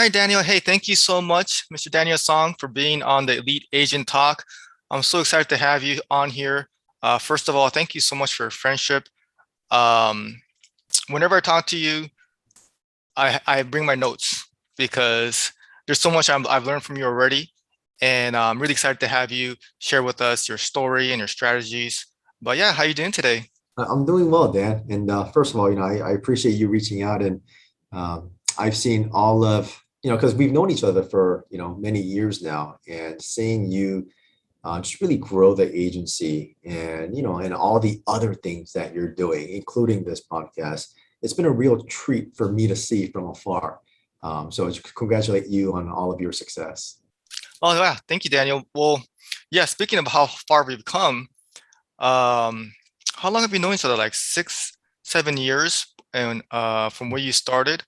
right, Daniel. Hey, thank you so much, Mr. Daniel Song, for being on the Elite Agent Talk. I'm so excited to have you on here. First of all, thank you so much for your friendship. Um, Whenever I talk to you, I bring my notes because there's so much I've learned from you already. And I'm really excited to have you share with us your story and your strategies. But yeah, how you doing today? I'm doing well, Dan. And first of all, I appreciate you reaching out. And I've seen all of, because we've known each other for, many years now, and seeing you just really grow the agency and, and all the other things that you're doing, including this podcast. It's been a real treat for me to see from afar. So congratulate you on all of your success. Oh, yeah. Thank you, Daniel. Well, yeah, speaking of how far we've come, um, how long have you known each other? Like 6, 7 years, and from where you started.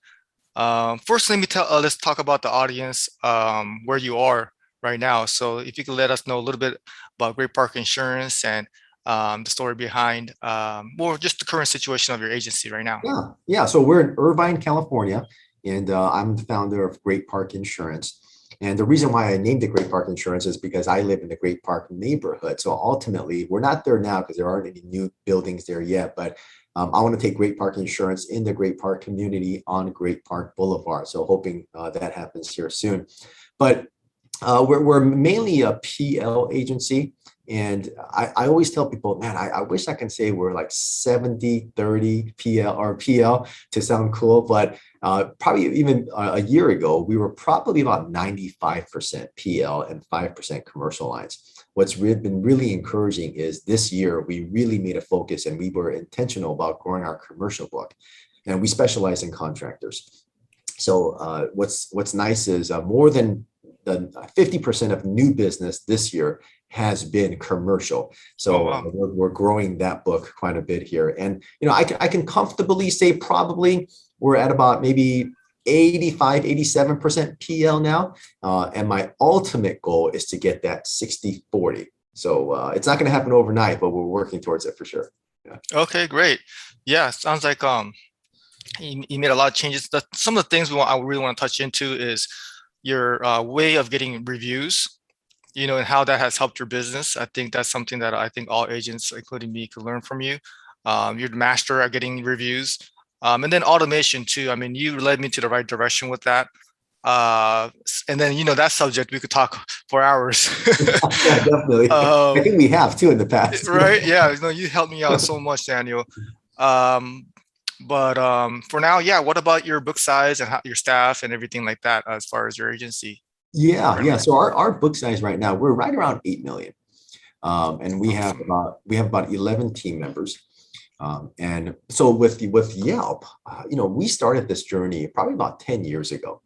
First, let's talk about the audience, where you are right now. So if you could let us know a little bit about Great Park Insurance and the story behind, or just the current situation of your agency right now. Yeah. So we're in Irvine, California, and I'm the founder of Great Park Insurance. And the reason why I named it Great Park Insurance is because I live in the Great Park neighborhood. So ultimately, we're not there now because there aren't any new buildings there yet. But I want to take Great Park Insurance in the Great Park community on Great Park Boulevard. So hoping that happens here soon. But we're mainly a PL agency. And I always tell people, man, I wish I can say we're like 70-30 PL or PL to sound cool. But probably even a year ago, we were probably about 95% PL and 5% commercial lines. What's been really encouraging is this year, we really made a focus and we were intentional about growing our commercial book. And we specialize in contractors. So what's nice is more than the 50% of new business this year has been commercial. Oh, So wow. we're growing that book quite a bit here. And, I can comfortably say probably we're at about maybe 85-87% PL now. And my ultimate goal is to get that 60-40. So it's not going to happen overnight, but we're working towards it for sure. Yeah. Okay, great. Yeah, sounds like you made a lot of changes. Some of the things I really want to touch into is your way of getting reviews, and how that has helped your business. I think that's something that I think all agents, including me, could learn from you. You're the master at getting reviews. And then automation too. I mean, you led me to the right direction with that. And then, that subject, we could talk for hours. Yeah, definitely. I um, think we have too in the past. right? Yeah, you helped me out so much, Daniel. Um, but for now, yeah, what about your book size and your staff and everything like that as far as your agency Yeah. currently? So our book size right now, we're right around 8 million. And Awesome. we have about 11 team members. And so with Yelp, we started this journey probably about 10 years ago.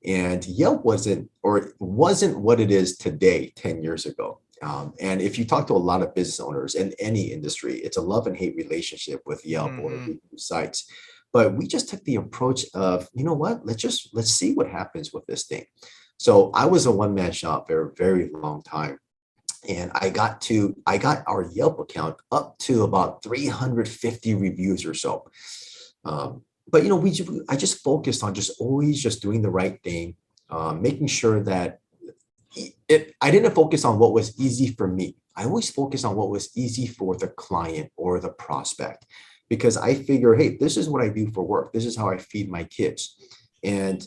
And Yelp wasn't what it is today 10 years ago. And if you talk to a lot of business owners in any industry, it's a love and hate relationship with Yelp or Hmm. review sites. But we just took the approach of, you know what, let's see what happens with this thing. So I was a one-man shop for a very long time. And I got our Yelp account up to about 350 reviews or so. But I just focused on just always just doing the right thing, making sure that I didn't focus on what was easy for me. I always focused on what was easy for the client or the prospect, because I figure, hey, this is what I do for work. This is how I feed my kids. And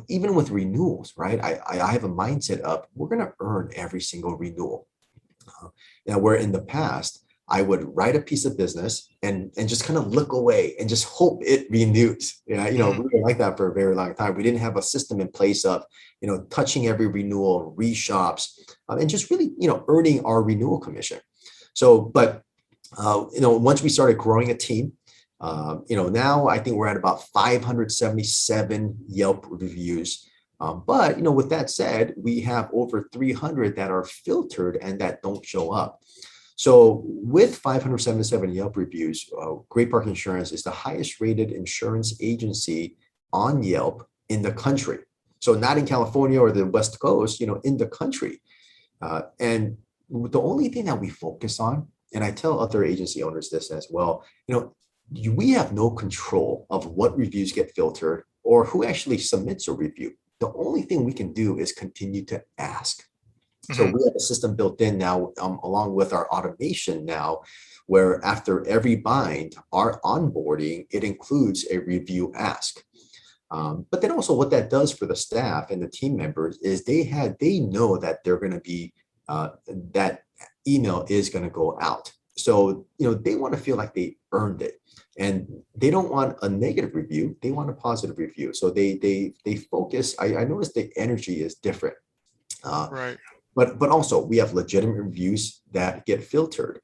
even with renewals, right? I have a mindset of we're going to earn every single renewal. Now, where in the past, I would write a piece of business and just kind of look away and just hope it renews. Yeah, we were like that for a very long time. We didn't have a system in place of, touching every renewal, reshops, and just really, earning our renewal commission. So, but once we started growing a team, now I think we're at about 577 Yelp reviews. But with that said, we have over 300 that are filtered and that don't show up. So with 577 Yelp reviews, Great Park Insurance is the highest rated insurance agency on Yelp in the country. So not in California or the West Coast, in the country. And the only thing that we focus on, and I tell other agency owners this as well, we have no control of what reviews get filtered or who actually submits a review. the only thing we can do is continue to ask. So Hmm. we have a system built in now, along with our automation now, where after every bind, our onboarding, it includes a review ask. But then also what that does for the staff and the team members is they know that they're going to be that email is going to go out. So they want to feel like they earned it, and they don't want a negative review. They want a positive review. So they focus. I noticed the energy is different. Uh, Right. but also we have legitimate reviews that get filtered.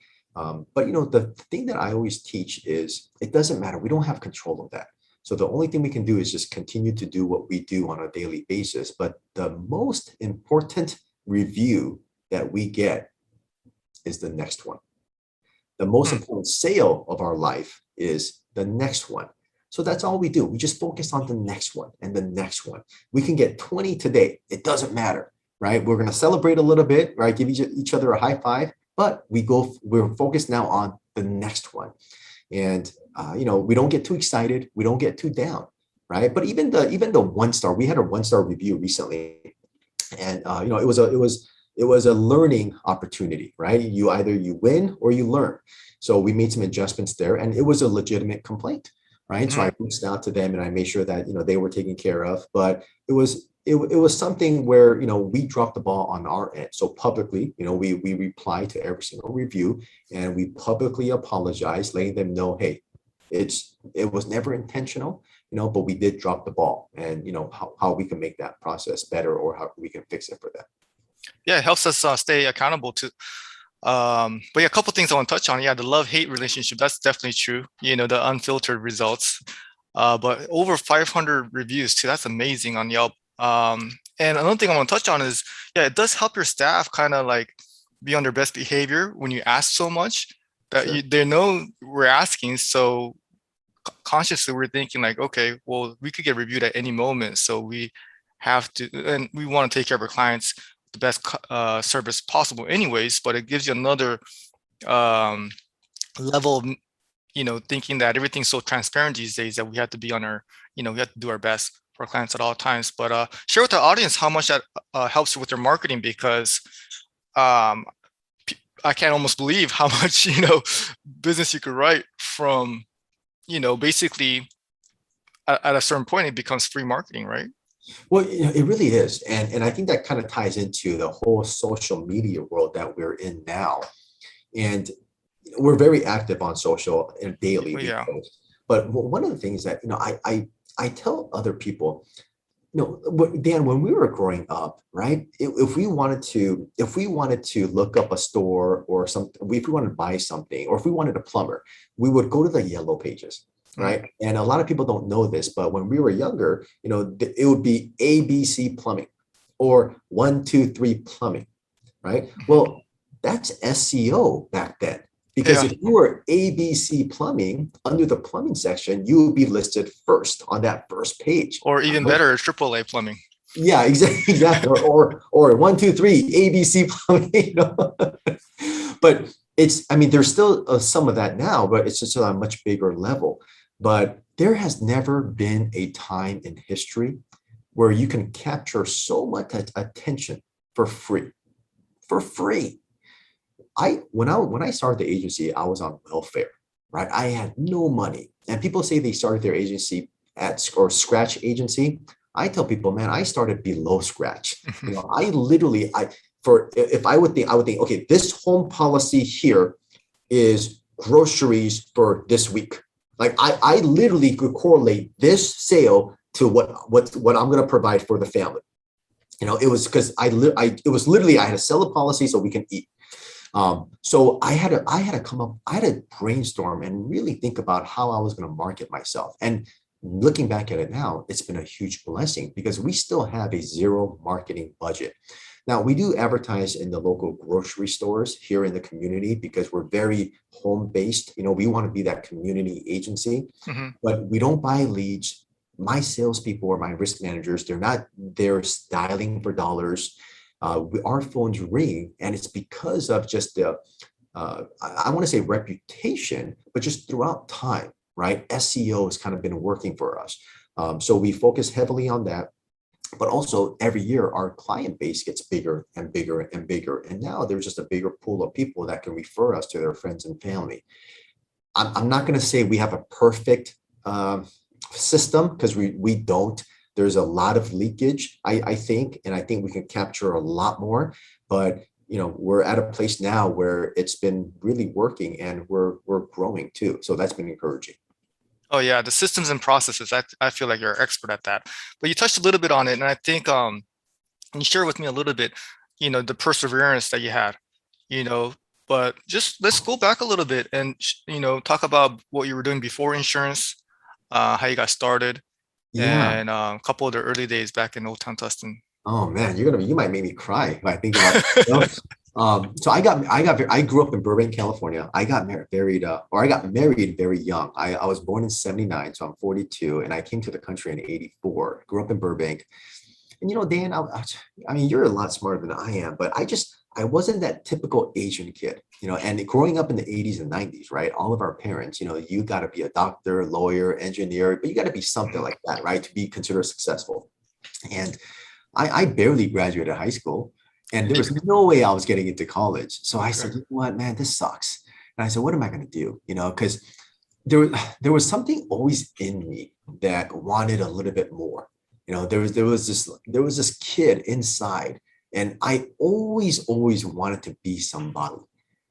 But the thing that I always teach is it doesn't matter. We don't have control of that. So the only thing we can do is just continue to do what we do on a daily basis. But the most important review that we get is the next one. The most Hmm. important sale of our life is the next one. So that's all we do. We just focus on the next one and the next one. We can get 20 today. It doesn't matter, right? We're going to celebrate a little bit, right? Give each other a high five, but we're focused now on the next one. And we don't get too excited. We don't get too down, right? But even the 1 star, we had a 1 star review recently, and it was a learning opportunity, right? You win or you learn. So we made some adjustments there, and it was a legitimate complaint, right? So Hmm. I reached out to them and I made sure that they were taken care of. But it was something where we dropped the ball on our end. So publicly, we reply to every single review, and we publicly apologize, letting them know, hey, it was never intentional, but we did drop the ball, and how we can make that process better, or how we can fix it for them. Yeah, it helps us stay accountable to. But yeah, a couple things I want to touch on. Yeah, the love-hate relationship, that's definitely true. The unfiltered results. But over 500 reviews too. That's amazing on Yelp. And another thing I want to touch on is, yeah, it does help your staff kind of like be on their best behavior when you ask so much that Sure. they know we're asking. So consciously we're thinking like, okay, well, we could get reviewed at any moment. So we have to, and we want to take care of our clients the best service possible anyways, but it gives you another um, level of thinking that everything's so transparent these days that we have to be on our we have to do our best for our clients at all times. But share with the audience how much that helps you with their marketing, because um, I can't almost believe how much business you could write from basically at a certain point it becomes free marketing, right? Well, it really is, and I think that kind of ties into the whole social media world that we're in now. And we're very active on social and daily. Well, We yeah. post. But one of the things that I tell other people, Dan, when we were growing up, right? If we wanted to look up a store or something, if we wanted to buy something, or if we wanted a plumber, we would go to the yellow pages, Mm. right? And a lot of people don't know this, but when we were younger, it would be ABC Plumbing or 123 Plumbing, right? Mhm. Well, that's SEO back then. Because Yeah, if you were ABC Plumbing under the plumbing section, you would be listed first on that first page. or even Right? better, AAA plumbing. Yeah, exactly, exactly. Or 123 ABC Plumbing. But I mean, there's still some of that now, but it's just on a much bigger level. But there has never been a time in history where you can capture so much attention for free. For free. When I started the agency, I was on welfare, right? I had no money. And people say they started their agency or scratch agency. I tell people, man, I started below scratch. I literally, if I would think, okay, this home policy here is groceries for this week. Like I literally could correlate this sale to what I'm going to provide for the family. It was because it was literally, I had to sell a policy so we can eat. So I had to brainstorm and really think about how I was going to market myself. And looking back at it now, it's been a huge blessing because we still have a zero marketing budget. Now, we do advertise in the local grocery stores here in the community because we're very home based. We want to be that community agency, Mhm. but we don't buy leads. My salespeople or my risk managers, they're not there dialing for dollars. Our phones ring, and it's because of just the I want to say reputation, but just throughout time, right? SEO has kind of been working for us. So we focus heavily on that. but also every year our client base gets bigger and bigger and bigger. And now there's just a bigger pool of people that can refer us to their friends and family. I'm not going to say we have a perfect system, because we don't. There's a lot of leakage, I think, and I think we can capture a lot more. But we're at a place now where it's been really working, and we're growing too. So that's been encouraging. Oh yeah, the systems and processes. I feel like you're an expert at that. But you touched a little bit on it, and I think you share with me a little bit, the perseverance that you had, you know. But just let's go back a little bit and talk about what you were doing before insurance, how you got started, Yeah. and a couple of the early days back in Old Town Tustin. Oh man, you might make me cry if I think about it. So I grew up in Burbank, California. I got I got married very young. I was born in 79, so I'm 42, and I came to the country in 84. Grew up in Burbank. And Dan, I mean, you're a lot smarter than I am, but I wasn't that typical Asian kid, and growing up in the 80s and 90s, right? All of our parents, you got to be a doctor, lawyer, engineer, but you got to be something like that, right? To be considered successful. And I barely graduated high school, and there was no way I was getting into college. So I said, you know what, man, this sucks. And I said, what am I going to do? Because there was something always in me that wanted a little bit more. There was this kid inside, and I always wanted to be somebody,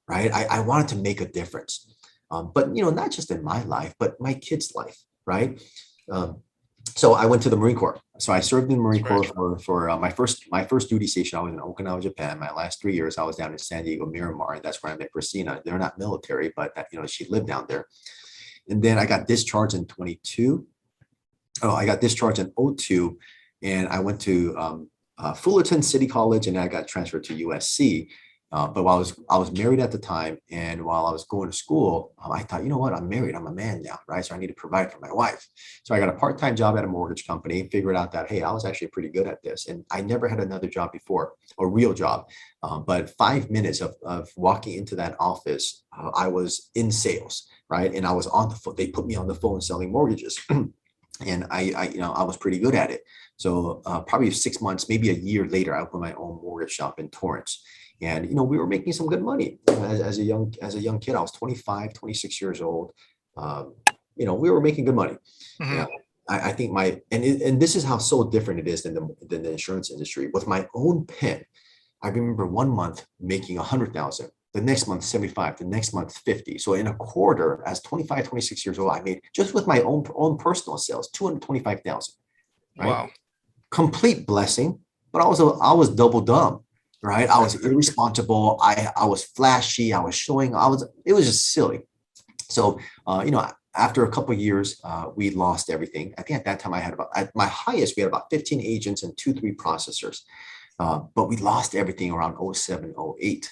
right? I wanted to make a difference, but not just in my life, but my kid's life, right? Um, so I went to the Marine Corps. So I served in the Marine Corps for my first duty station. I was in Okinawa, Japan. My last 3 years, I was down in San Diego, Miramar, and that's where I met Christina. They're not military, but she lived down there. And then I got discharged in 22. Oh, I got discharged in 02, and I went to Fullerton City College, and I got transferred to USC. But while I was married at the time, and while I was going to school, I thought, you know what, I'm married, I'm a man now, right? So I need to provide for my wife. So I got a part-time job at a mortgage company, figured out that, hey, I was actually pretty good at this. And I never had another job before, a real job. But 5 minutes of walking into that office, I was in sales, right? And I was on the phone. They put me on the phone selling mortgages. And I was pretty good at it. So probably 6 months, maybe a year later, I opened my own mortgage shop in Torrance. And we were making some good money as a young kid. I was 25, 26 years old. We were making good money. Mm-hmm. Yeah, I think and this is how so different it is than the insurance industry. With my own pen, I remember one month making 100,000. The next month 75, the next month 50. So in a quarter, as 25, 26 years old, I made, just with my own personal sales, 225,000. Right? Wow. Complete blessing, but I was double dumb. Right? I was irresponsible. I was flashy. I was showing. It was just silly. So after a couple of years, we lost everything. I think at that time at my highest, we had about 15 agents and 2-3 processors. But we lost everything around 07, 08.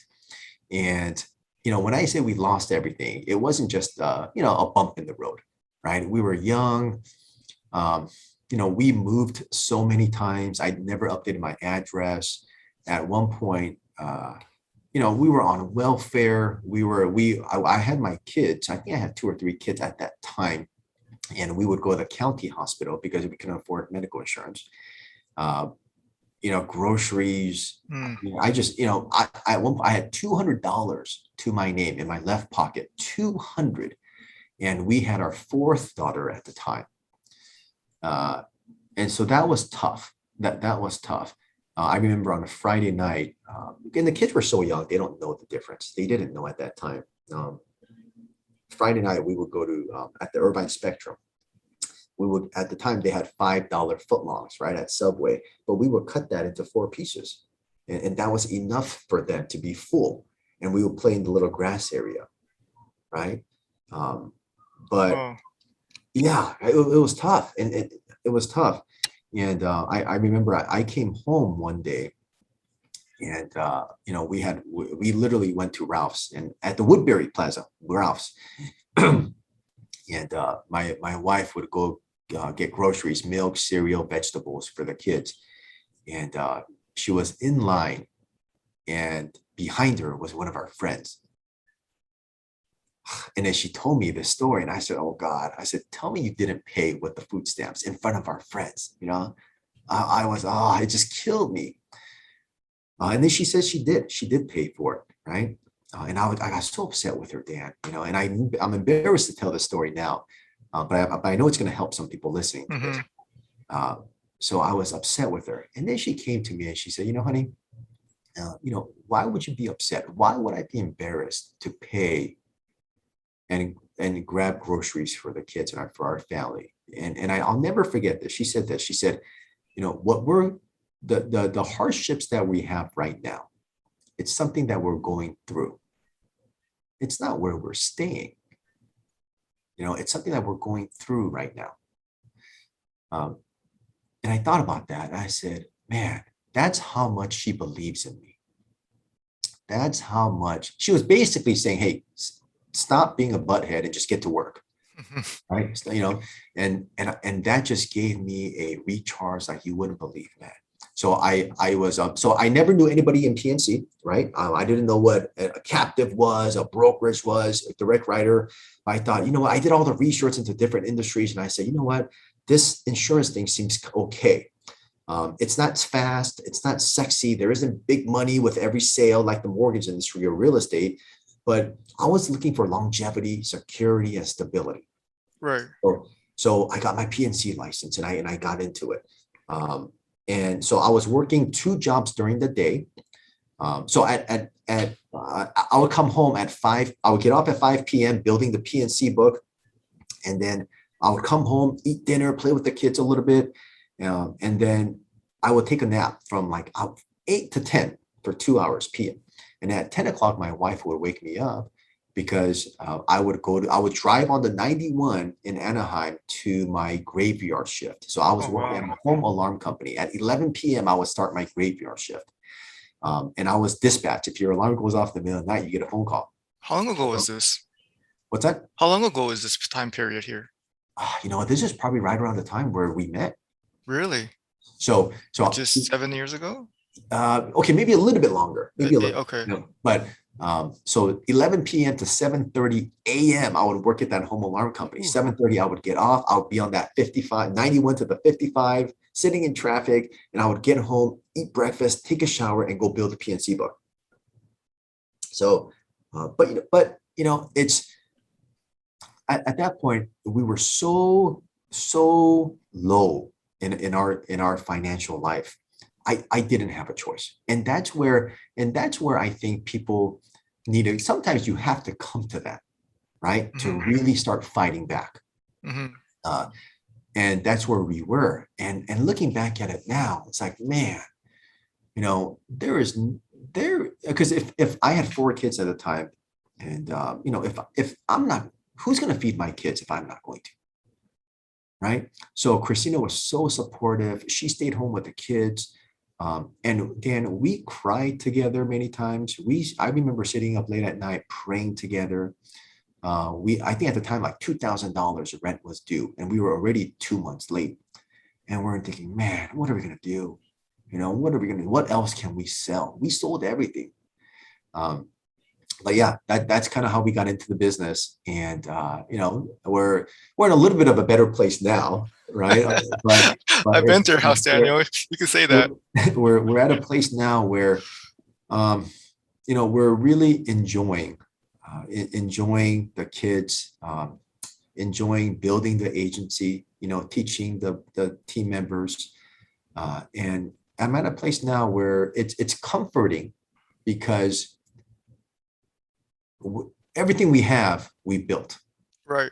And when I say we lost everything, it wasn't just a bump in the road, right? We were young. We moved so many times. I never updated my address. At one point, we were on welfare. I had my kids. I think I had 2 or 3 kids at that time, and we would go to the county hospital because we couldn't afford medical insurance. Groceries. I just, I had $200 to my name in my left pocket, 200. And we had our 4th daughter at the time. And so that was tough. That was tough. I remember on a Friday night, and the kids were so young, they don't know the difference. They didn't know at that time. Friday night, we would go to, at the Irvine Spectrum. At the time, they had $5 footlongs, right, at Subway, but we would cut that into 4 pieces. And that was enough for them to be full. And we would play in the little grass area, right? But yeah, it was tough. And it was tough. And I remember I came home one day, and we literally went to Ralph's, and at the Woodbury Plaza, Ralph's. And my wife would go get groceries, milk, cereal, vegetables for the kids. And she was in line, and behind her was one of our friends. And then she told me this story, and I said, oh God, I said, tell me you didn't pay with the food stamps in front of our friends, it just killed me. And then she says she did pay for it, right? And I got so upset with her, Dan, and I'm embarrassed to tell this story now, but I know it's going to help some people listening to this. Hmm. Uh, so I was upset with her. And then she came to me and she said, honey, why would you be upset? Why would I be embarrassed to pay and grab groceries for the kids and for our family? And I'll never forget this. She said this. She said, what we're the hardships that we have right now, it's something that we're going through. It's not where we're staying. It's something that we're going through right now. Um, and I thought about that and I said, man, that's how much she believes in me. That's how much she was basically saying, hey, stop being a butthead and just get to work. Right. So, and that just gave me a recharge like you wouldn't believe, man. So I never knew anybody in PNC, right? I didn't know what a captive was, a brokerage was, a direct writer. I thought, what, I did all the research into different industries, and I said, what, this insurance thing seems okay. It's not fast, it's not sexy. There isn't big money with every sale like the mortgage industry or real estate, but I was looking for longevity, security, and stability. Right. So I got my PNC license and I got into it. And so I was working 2 jobs during the day. So I would come home at 5. I would get off at 5 p.m. building the PNC book, and then I would come home, eat dinner, play with the kids a little bit, and then I would take a nap from like 8 to 10 for 2 hours p.m. And at 10 o'clock, my wife would wake me up because I would drive on the 91 in Anaheim to my graveyard shift. So I was Oh, working wow. at a home alarm company. At 11 p.m., I would start my graveyard shift. And I was dispatched. If your alarm goes off in the middle of the night, you get a phone call. How long ago was this? What's that? How long ago is this time period here? This is probably right around the time where we met. Really? Which So is 7 years ago? okay, maybe a little bit longer, maybe a little, Okay. but so 11 p.m. to 7:30 a.m. I would work at that home alarm company. Ooh. 7:30 I would get off. I would be on that 55, 91 to the 55, sitting in traffic, and I would get home, eat breakfast, take a shower, and go build a PNC book. So, it's at that point we were so low in our financial life. I didn't have a choice. And that's where I think people need to, sometimes you have to come to that, right? To Hmm. really start fighting back. Hmm. Uh, and that's where we were. And looking back at it now, it's like, man, because if I had 4 kids at a time, and if I'm not, who's going to feed my kids if I'm not going to? Right. So Christina was so supportive. She stayed home with the kids. And Dan, we cried together many times. I remember sitting up late at night praying together. I think at the time like $2,000 of rent was due, and we were already 2 months late. And we're thinking, man, what are we gonna do? What are we gonna do? What else can we sell? We sold everything. But yeah, that's kind of how we got into the business, and we're in a little bit of a better place now, right? But I've been to your house, Daniel. You can say we're that. we're at a place now where we're really enjoying the kids, enjoying building the agency, teaching the team members, and I'm at a place now where it's comforting because everything we have, we built. Right.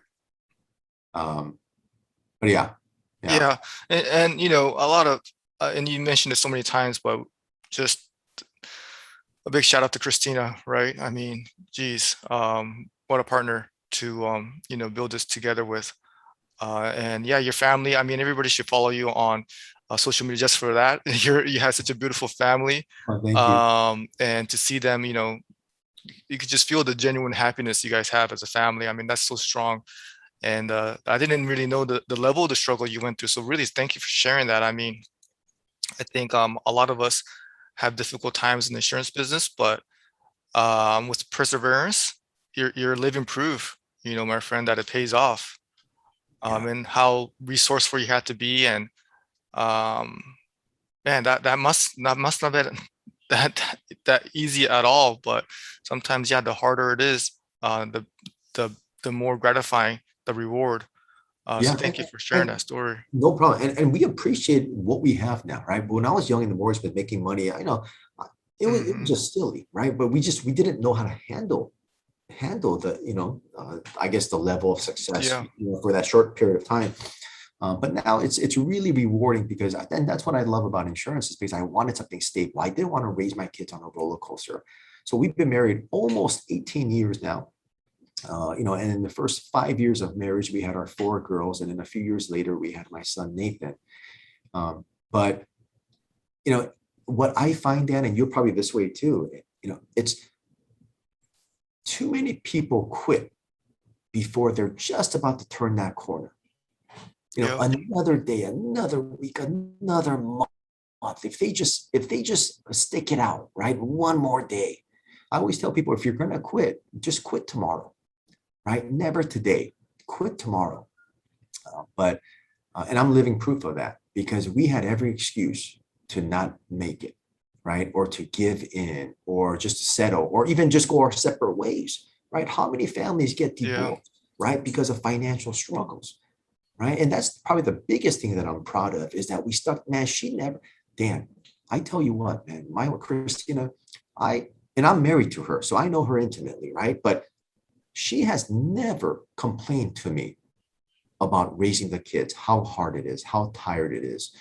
Um, but yeah, Yeah. And a lot of, and you mentioned it so many times, but just a big shout out to Christina, right? I mean, geez, what a partner to, build this together with. And yeah, your family, I mean, everybody should follow you on social media just for that. You have such a beautiful family. well, thank you. And to see them, you could just feel the genuine happiness you guys have as a family. I mean, that's so strong. And I didn't really know the level of the struggle you went through. So really, thank you for sharing that. I mean, I think a lot of us have difficult times in the insurance business, but with perseverance, you're living proof, my friend, that it pays off. Yeah, And how resourceful you had to be, and um, Man, that must not been that easy at all. But sometimes, yeah, the harder it is, the the more gratifying the reward. So Yeah, thank you for sharing and that story. no problem. And we appreciate what we have now, right? But when I was young in the mortgage business, making money, I know it was Hmm. just silly, right? But we didn't know how to handle the, I guess the level of success, Yeah, for that short period of time. But now it's really rewarding because and that's what I love about insurance is because I wanted something stable. I didn't want to raise my kids on a roller coaster. So we've been married almost 18 years now. And in the first 5 years of marriage, we had our four girls, and then a few years later, we had my son Nathan. But you know, what I find, Dan, and you're probably this way too. It's too many people quit before they're just about to turn that corner. yeah, Another day, another week, another month. If they just stick it out, right? One more day. I always tell people if you're gonna quit, just quit tomorrow, right? Never today. Quit tomorrow. But and I'm living proof of that because we had every excuse to not make it, right? Or to give in, or just to settle, or even just go our separate ways, right? How many families get yeah. divorced, right? Because of financial struggles, right? And that's probably the biggest thing that I'm proud of is that we stuck, man, she never, Dan, I tell you what, man, my Christina, and I'm married to her, so I know her intimately, right? But she has never complained to me about raising the kids, how hard it is, how tired it is.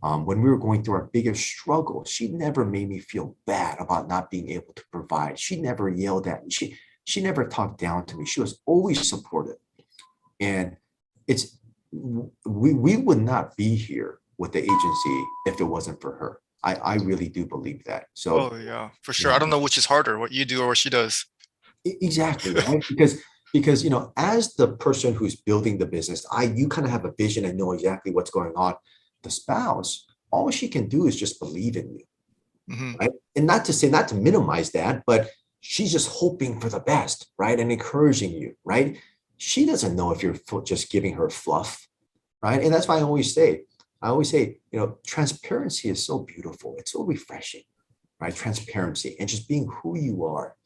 When we were going through our biggest struggle, she never made me feel bad about not being able to provide. She never yelled at me. She never talked down to me. She was always supportive. And it's we would not be here with the agency if it wasn't for her. I really do believe that. So Oh, yeah, for sure. yeah, I don't know which is harder, what you do or what she does. exactly, right? Because as the person who's building the business, you kind of have a vision and know exactly what's going on. The spouse, all she can do is just believe in you, Hmm. right? And not to say, not to minimize that, but she's just hoping for the best, right? And encouraging you, right? She doesn't know if you're just giving her fluff, right? And that's why I always say, transparency is so beautiful. It's so refreshing, right? Transparency and just being who you are.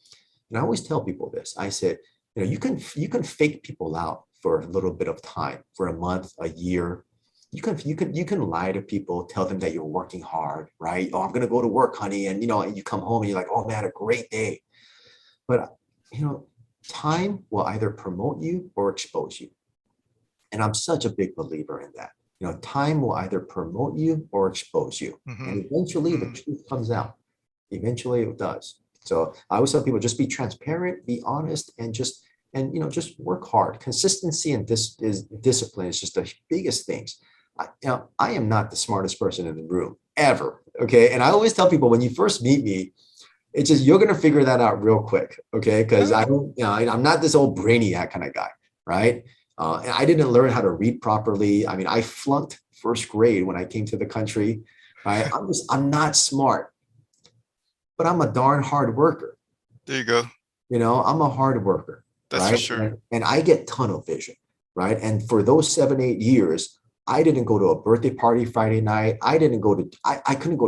And I always tell people this. I said, you can fake people out for a little bit of time, for a month, a year. You can lie to people, tell them that you're working hard, right? Oh, I'm gonna go to work, honey, and and you come home and you're like, oh man, a great day. But you know, time will either promote you or expose you. And I'm such a big believer in that. Time will either promote you or expose you. Hmm. And eventually the Hmm. truth comes out. Eventually it does. So I always tell people just be transparent, be honest, and just work hard. Consistency and this is discipline is just the biggest things. I am not the smartest person in the room ever. Okay. And I always tell people when you first meet me, it's just you're gonna figure that out real quick. Okay. Because Yeah. I don't, I'm not this old brainiac kind of guy, right? And I didn't learn how to read properly. I mean, I flunked first grade when I came to the country. Right. I'm not smart, but I'm a darn hard worker. There you go. I'm a hard worker, That's for right? sure. And I get tunnel vision, right? And for those 7, 8 years, I didn't go to a birthday party Friday night. I couldn't go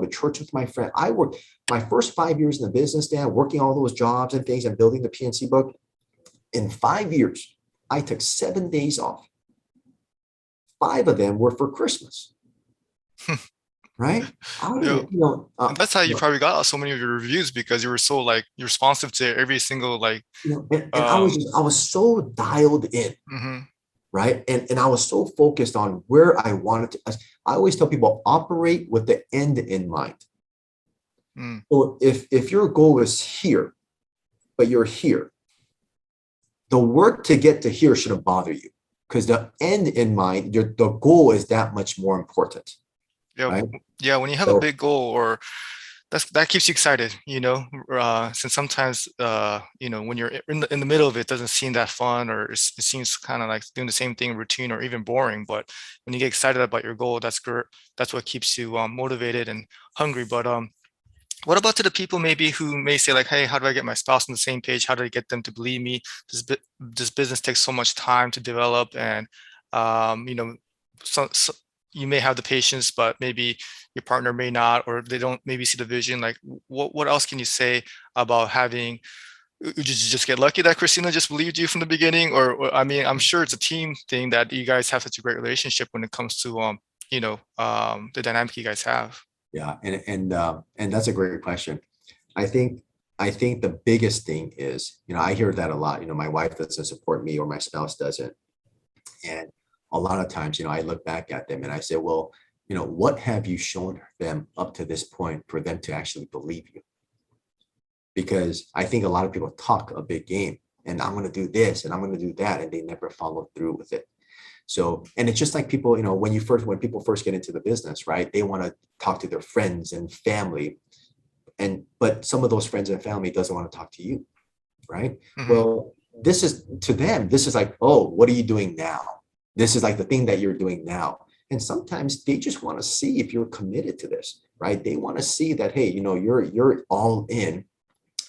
to church with my friend. I worked my first 5 years in the business, Dan, working all those jobs and things and building the PNC book. In 5 years, I took 7 days off. Five of them were for Christmas, right? I Yeah. didn't, And that's how you probably got so many of your reviews because you were so like you're responsive to every single like and I was so dialed in, mhm. right? And I was so focused on where I wanted to. I always tell people operate with the end in mind. Mm. So if your goal is here, but you're here, the work to get to here shouldn't bother you because the end in mind, the goal is that much more important, Yeah. right? Yeah, when you have a So big goal or that keeps you excited, since sometimes when you're in the middle of it, doesn't seem that fun or it seems kind of like doing the same thing routine or even boring. But when you get excited about your goal, that's great. That's what keeps you motivated and hungry. But what about to the people maybe who may say like, hey, how do I get my spouse on the same page? How do I get them to believe me? This business takes so much time to develop and um, you know, so you may have the patience, but maybe your partner may not, or they don't maybe see the vision. Like, what else can you say about having? Did you just get lucky that Christina just believed you from the beginning, or I mean, I'm sure it's a team thing that you guys have such a great relationship when it comes to the dynamic you guys have. Yeah, and that's a great question. I think I think the biggest thing is, I hear that a lot. My wife doesn't support me or my spouse doesn't. And a lot of times, I look back at them and I say, well, what have you shown them up to this point for them to actually believe you? Because I think a lot of people talk a big game and I'm going to do this and I'm going to do that, and they never follow through with it. So, and it's just like people, when people first get into the business, right? They want to talk to their friends and family, but some of those friends and family doesn't want to talk to you, right? Hmm. Well, this is to them, this is like, oh, what are you doing now? This is like the thing that you're doing now. And sometimes they just want to see if you're committed to this, right? They want to see that, hey, you're all in.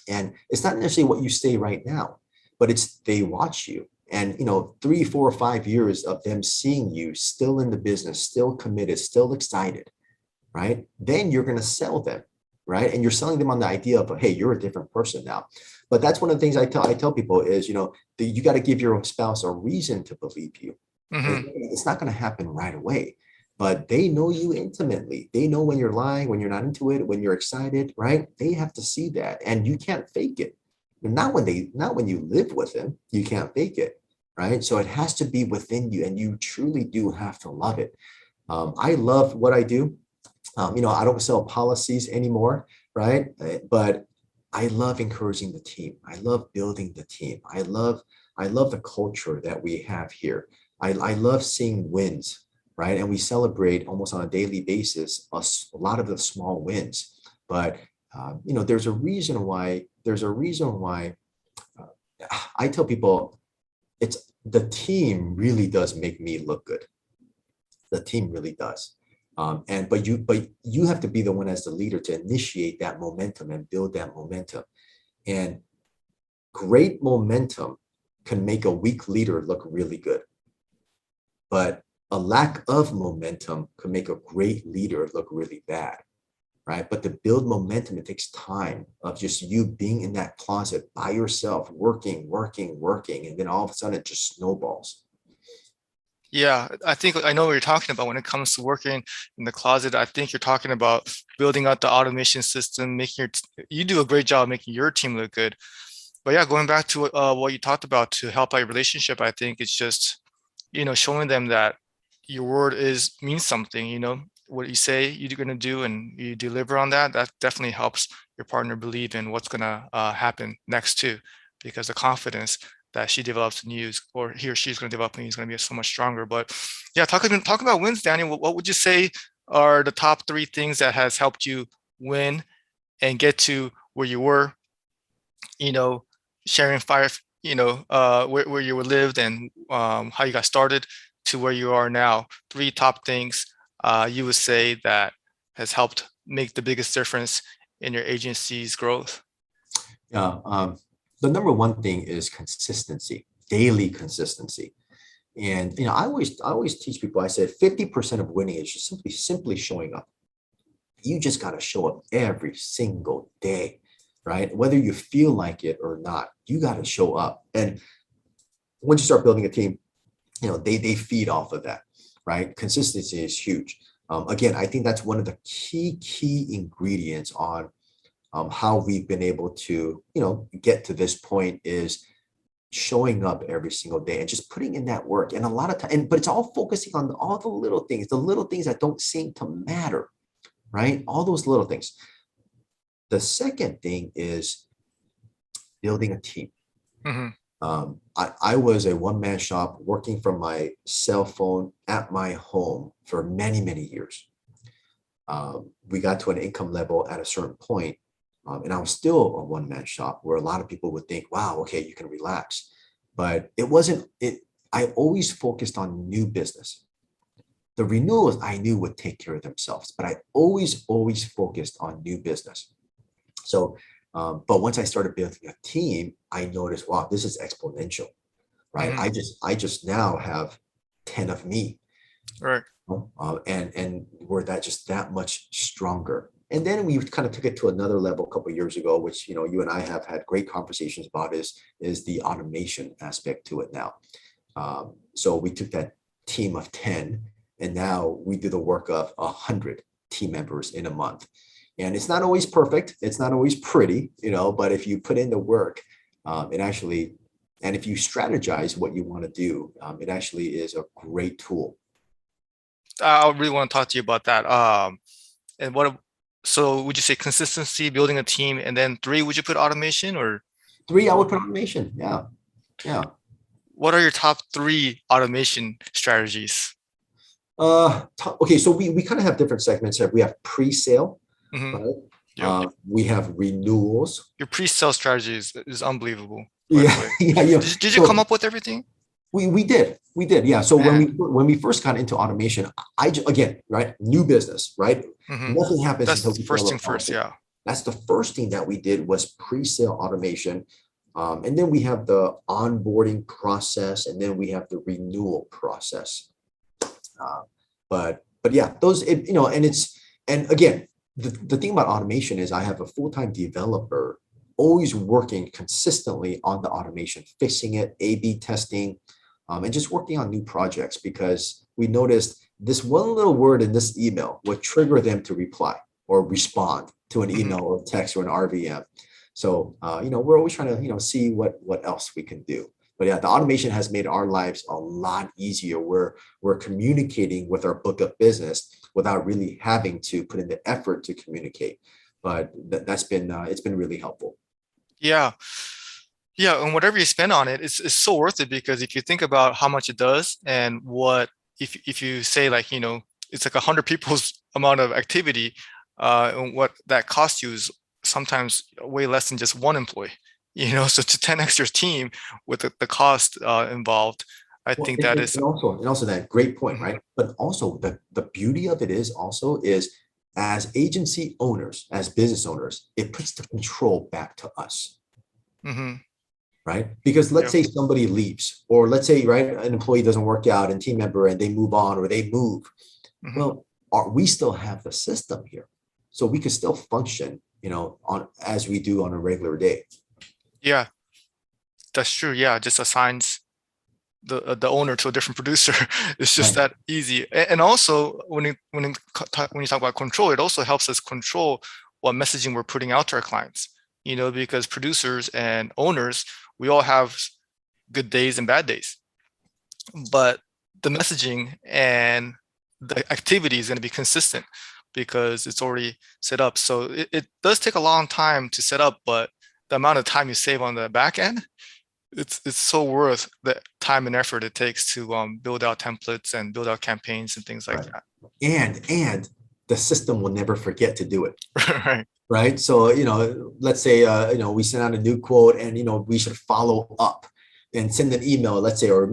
And it's not necessarily what you say right now, but it's they watch you. And 3, 4, 5 years of them seeing you still in the business, still committed, still excited, right? Then you're going to sell them, right? And you're selling them on the idea of, hey, you're a different person now. But that's one of the things I tell people is, you got to give your spouse a reason to believe you. And Hmm. it's not going to happen right away, but they know you intimately. They know when you're lying, when you're not into it, when you're excited, right? They have to see that, and you can't fake it. Not when you live with them, you can't fake it, right? So it has to be within you, and you truly do have to love it. I love what I do. I don't sell policies anymore, right? But I love encouraging the team. I love building the team. I love the culture that we have here. I love seeing wins, right? And we celebrate almost on a daily basis a lot of the small wins. But there's a reason why I tell people it's the team really does make me look good. The team really does. But you have to be the one as the leader to initiate that momentum and build that momentum. And great momentum can make a weak leader look really good, but a lack of momentum can make a great leader look really bad, right? But to build momentum, it takes time of just you being in that closet by yourself, working, working, working, and then all of a sudden it just snowballs. Yeah, I think I know what you're talking about when it comes to working in the closet. I think you're talking about building out the automation system, you do a great job making your team look good. But yeah, going back to what you talked about to help out your relationship, I think it's just, showing them that your word is means something, what you say you're going to do and you deliver on that. That definitely helps your partner believe in what's going to happen next too, because the confidence that she develops in you or he or she's going to develop in you is going to be so much stronger. But yeah, talk about wins, Danny. What would you say are the top three things that has helped you win and get to where you were, you know, sharing fire, where you lived and how you got started to where you are now. Three top things you would say that has helped make the biggest difference in your agency's growth. Yeah. The number one thing is consistency, daily consistency. And I always teach people. I said 50% of winning is just simply showing up. You just got to show up every single day, right? Whether you feel like it or not, you got to show up. And once you start building a team, they feed off of that, right? Consistency is huge. Again, I think that's one of the key ingredients on how we've been able to get to this point is showing up every single day and just putting in that work. And a lot of time, but it's all focusing on all the little things that don't seem to matter, right? All those little things. The second thing is building a team. Hmm. I was a one-man shop working from my cell phone at my home for many, many years. We got to an income level at a certain point, and I was still a one-man shop where a lot of people would think, wow, okay, you can relax. But it wasn't it. I always focused on new business. The renewals I knew would take care of themselves, but I always focused on new business. So, but once I started building a team, I noticed, wow, this is exponential, right? Hmm. I just now have 10 of me. Right. and we're that much stronger. And then we kind of took it to another level a couple of years ago, which you and I have had great conversations about is the automation aspect to it now. So we took that team of 10, and now we do the work of 100 team members in a month. And it's not always perfect, it's not always pretty, but if you put in the work, it actually, and if you strategize what you want to do, it actually is a great tool. I really want to talk to you about that. And so would you say consistency, building a team, and then 3, would you put automation, or 3, I would put automation. Yeah. Yeah. what are your top 3 automation strategies? Okay, so we kind of have different segments here. We have pre-sale, Hmm. right? Yep. We have renewals. Your pre-sale strategy is unbelievable, by the Yeah, way. yeah, Did you come So up with everything? we did, yeah. So Man. when we first got into automation, again, right, new business, right? Hmm. Nothing happens until That's we first sell thing a first, policy. yeah. That's the first thing that we did was pre-sale automation. And then we have the onboarding process, and then we have the renewal process. Uh, but yeah, those, and again, the thing about automation is I have a full-time developer always working consistently on the automation, fixing it, A/B testing, and just working on new projects, because we noticed this one little word in this email would trigger them to reply or respond to an Hmm. email or text or an RVM. So, we're always trying to, see what else we can do. But yeah, the automation has made our lives a lot easier. We're communicating with our book of business without really having to put in the effort to communicate. But that's been it's been really helpful. Yeah. Yeah, and whatever you spend on it, it's so worth it, because if you think about how much it does, and what if you say, like, it's like 100 people's amount of activity, and what that costs you is sometimes way less than just one employee. So to 10x your team with the cost involved, I Well, think that is. and also that great point, Mhm. right? But also the beauty of it is also is as agency owners, as business owners, it puts the control back to us, Mhm. right? Because let's Yeah. say somebody leaves, or let's say, right, an employee doesn't work out and team member and they move on or they move. Mhm. Well, we still have the system here, so we can still function, on as we do on a regular day. Yeah, that's true. Yeah, just assigns the owner to a different producer. It's just Right. that easy. And also, when you talk about control, it also helps us control what messaging we're putting out to our clients. Because producers and owners, we all have good days and bad days, but the messaging and the activity is going to be consistent because it's already set up. So it does take a long time to set up, but the amount of time you save on the back end, it's so worth the time and effort it takes to build out templates and build out campaigns and things like Right. And the system will never forget to do it. that. Right. Right. So, let's say, we send out a new quote and, we should follow up and send an email, let's say, or,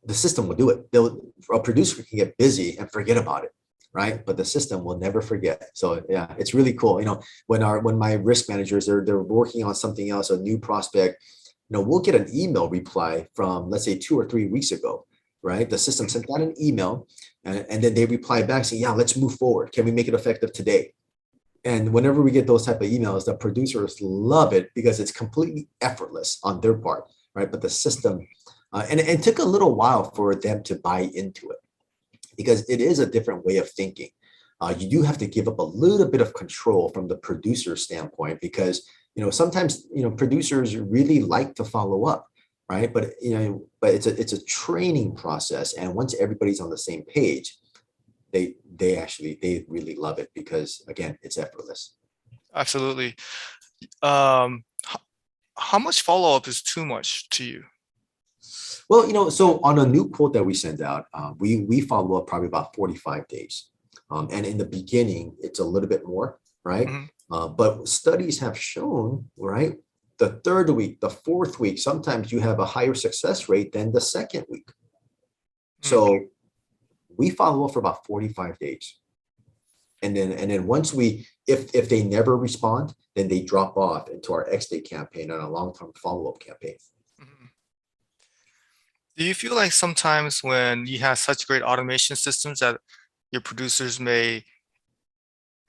the system will do it. A producer can get busy and forget about it. Right. But the system will never forget. So yeah, it's really cool. When my risk managers they're working on something else, a new prospect, we'll get an email reply from, let's say, 2 or 3 weeks ago. Right. The system sent out an email, and then they reply back saying, yeah, let's move forward. Can we make it effective today? And whenever we get those type of emails, the producers love it because it's completely effortless on their part, right? But the system, and it took a little while for them to buy into it, because it is a different way of thinking. You do have to give up a little bit of control from the producer standpoint, because sometimes producers really like to follow up, right? But it's a training process, and once everybody's on the same page, they really love it because, again, it's effortless. Absolutely. How much follow-up is too much to you? Well, so on a new quote that we send out, we follow up probably about 45 days. And in the beginning, it's a little bit more, right? Mhm. But studies have shown, right, the third week, the fourth week, sometimes you have a higher success rate than the second week. Mm. So we follow up for about 45 days. And then once if they never respond, then they drop off into our X-Day campaign and a long-term follow-up campaign. Mhm. Do you feel like sometimes when you have such great automation systems that your producers may,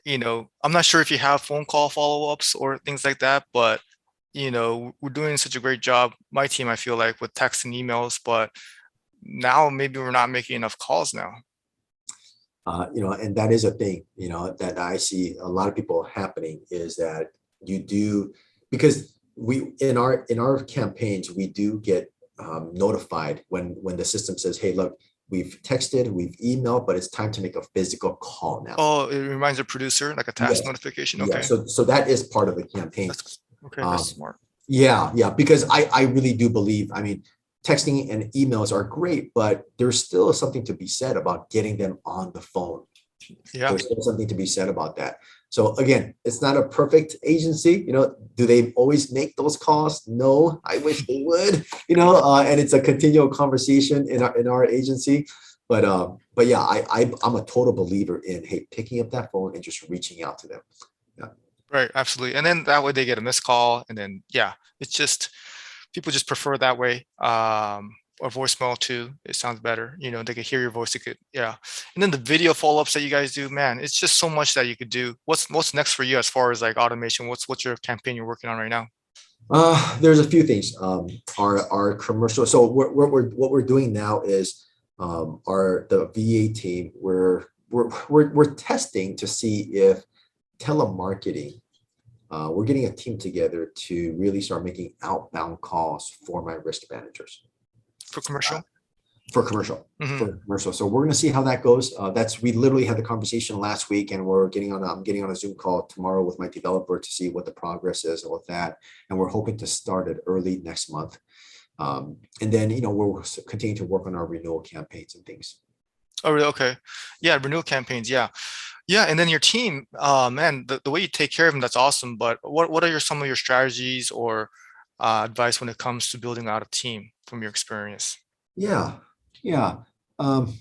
I'm not sure if you have phone call follow-ups or things like that, but we're doing such a great job, my team, I feel like, with text and emails, but now maybe we're not making enough calls now. And that is a thing, that I see a lot of people happening is that you do, because we in our campaigns we do get notified when the system says, hey, look, we've texted, we've emailed, but it's time to make a physical call now. Oh, it reminds the producer, like a task Yes. notification. Yeah. Okay. So that is part of the campaign. That's okay. That's Um, smart. yeah, because I really do believe, I mean, texting and emails are great, but there's still something to be said about getting them on the phone. Yeah. There's still something to be said about that. So again, it's not a perfect agency. Do they always make those calls? No, I wish they would. And it's a continual conversation in our agency. But yeah, I'm a total believer in, hey, picking up that phone and just reaching out to them. Yeah. Right. Absolutely. And then that way they get a missed call, and then yeah, it's just people just prefer that way. Or voicemail too. It sounds better. They could hear your voice. They could, yeah. And then the video follow-ups that you guys do, man, it's just so much that you could do. What's next for you as far as like automation? What's your campaign you're working on right now? There's a few things. Our commercial. So what we're doing now is the VA team. We're testing to see if telemarketing. We're getting a team together to really start making outbound calls for my risk managers. For commercial? For commercial. Mhm. For commercial. So we're going to see how that goes. We literally had the conversation last week, and I'm getting on a Zoom call tomorrow with my developer to see what the progress is with that. And we're hoping to start it early next month. And then, we'll continue to work on our renewal campaigns and things. Oh, really? Okay. Yeah, renewal campaigns. Yeah. Yeah. And then your team, man, the way you take care of them, that's awesome. But what are some of your strategies or advice when it comes to building out a team from your experience? Yeah. Yeah. Um,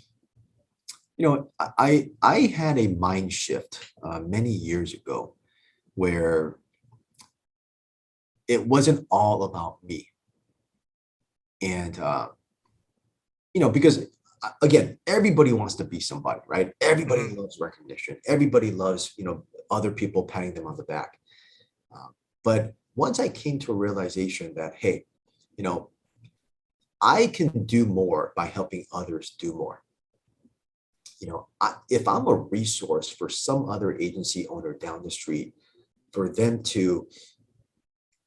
I had a mind shift many years ago where it wasn't all about me. And, because again, everybody wants to be somebody, right? Everybody Mhm. loves recognition. Everybody loves, other people patting them on the back. But once I came to a realization that, hey, you know, I can do more by helping others do more. If I'm a resource for some other agency owner down the street, for them to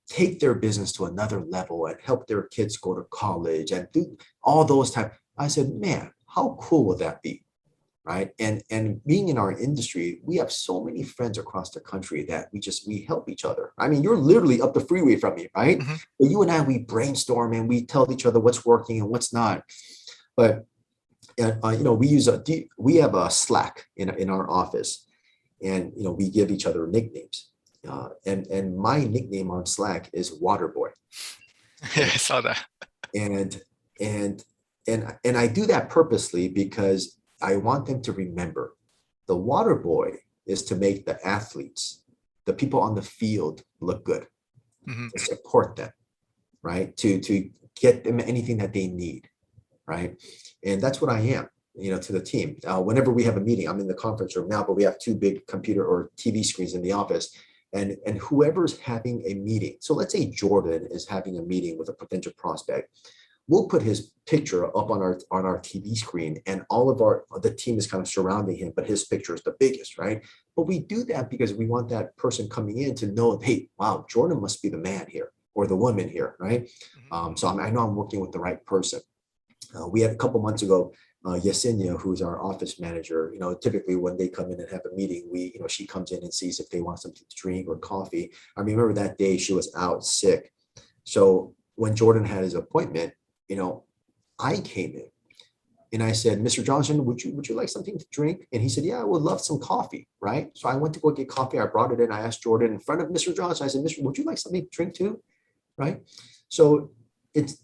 take their business to another level and help their kids go to college and do all those type, I said, man, how cool would that be? Right. And being in our industry, we have so many friends across the country that we help each other. I mean, you're literally up the freeway from me, right? Mhm. But you and I, we brainstorm and we tell each other what's working and what's not. But we have a Slack in our office, and we give each other nicknames. And my nickname on Slack is Waterboy. Yeah, I saw that. And and and I do that purposely because I want them to remember the water boy is to make the athletes, the people on the field, look good, Mhm. to support them, right? To get them anything that they need, right? And that's what I am, to the team. Whenever we have a meeting, I'm in the conference room now, but we have two big computer or TV screens in the office. And whoever's having a meeting, so let's say Jordan is having a meeting with a potential prospect, we'll put his picture up on our TV screen, and all of the team is kind of surrounding him, but his picture is the biggest, right? But we do that because we want that person coming in to know, hey, wow, Jordan must be the man here or the woman here, right? Mhm. I know I'm working with the right person. We had a couple months ago, Yesenia, who's our office manager, typically when they come in and have a meeting, she comes in and sees if they want something to drink or coffee. I remember that day she was out sick. So when Jordan had his appointment, I came in and I said, Mr. Johnson, would you like something to drink? And he said, yeah, I would love some coffee, right? So I went to go get coffee. I brought it in. I asked Jordan in front of Mr. Johnson. I said, Mr. Would you like something to drink too? Right? So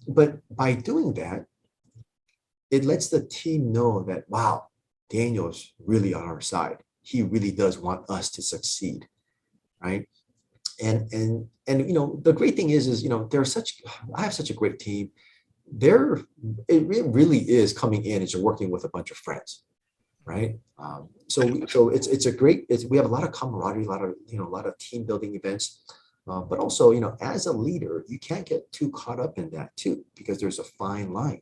but by doing that, it lets the team know that, wow, Daniel's really on our side. He really does want us to succeed, right? And the great thing is I have such a great team. It really is coming in and you're working with a bunch of friends, right? So it's a great, we have a lot of camaraderie, a lot of, a lot of team building events. But also, as a leader, you can't get too caught up in that too, because there's a fine line.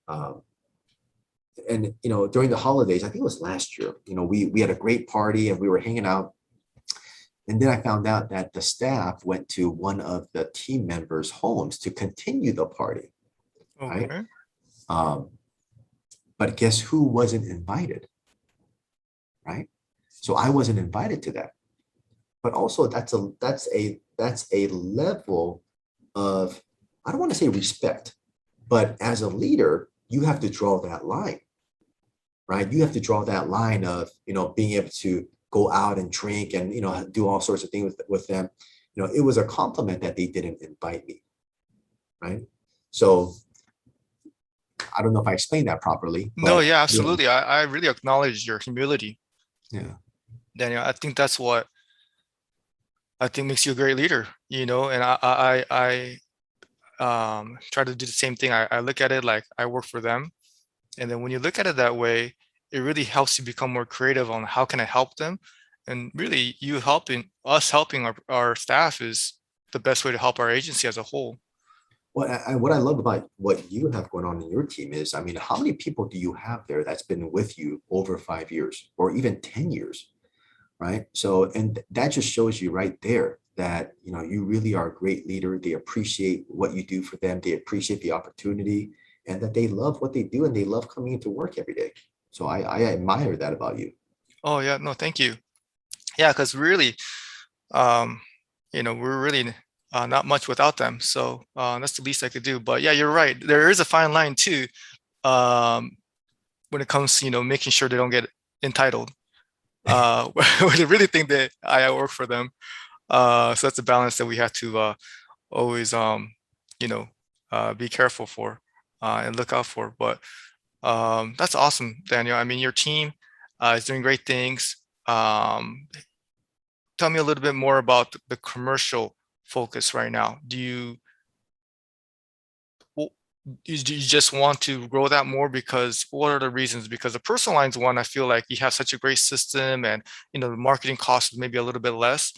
Um, and during the holidays, I think it was last year, we had a great party and we were hanging out. And then I found out that the staff went to one of the team members' homes to continue the party, right? Okay. Um, but guess who wasn't invited, right? So I wasn't invited to that. But also that's a level of, I don't want to say respect, but as a leader, you have to draw that line, right? You have to draw that line of, being able to go out and drink and, do all sorts of things with them. It was a compliment that they didn't invite me, right? So I don't know if I explained that properly, No, but yeah, yeah, absolutely. I really acknowledge your humility, yeah. Daniel. I think that's what I think makes you a great leader, and I try to do the same thing. I look at it like I work for them. And then when you look at it that way, it really helps you become more creative on how can I help them. And really you helping us helping our staff is the best way to help our agency as a whole. What I love about what you have going on in your team is, I mean, how many people do you have there that's been with you over 5 years or even 10 years, right? So, and that just shows you right there that, you really are a great leader. They appreciate what you do for them. They appreciate the opportunity and that they love what they do and they love coming into work every day. So I admire that about you. Oh yeah, no, thank you. Yeah, because really, um, we're really not much without them. So that's the least I could do. But yeah, you're right. There is a fine line too, um, when it comes to, making sure they don't get entitled. When they really think that I work for them. So that's a balance that we have to always, you know, be careful for and look out for. But that's awesome, Daniel. I mean, your team is doing great things. Um, Tell me a little bit more about the commercial focus right now. W- do you just want to grow that more? Because what are the reasons? Because the personal lines one, I feel like you have such a great system, and the marketing cost is maybe a little bit less.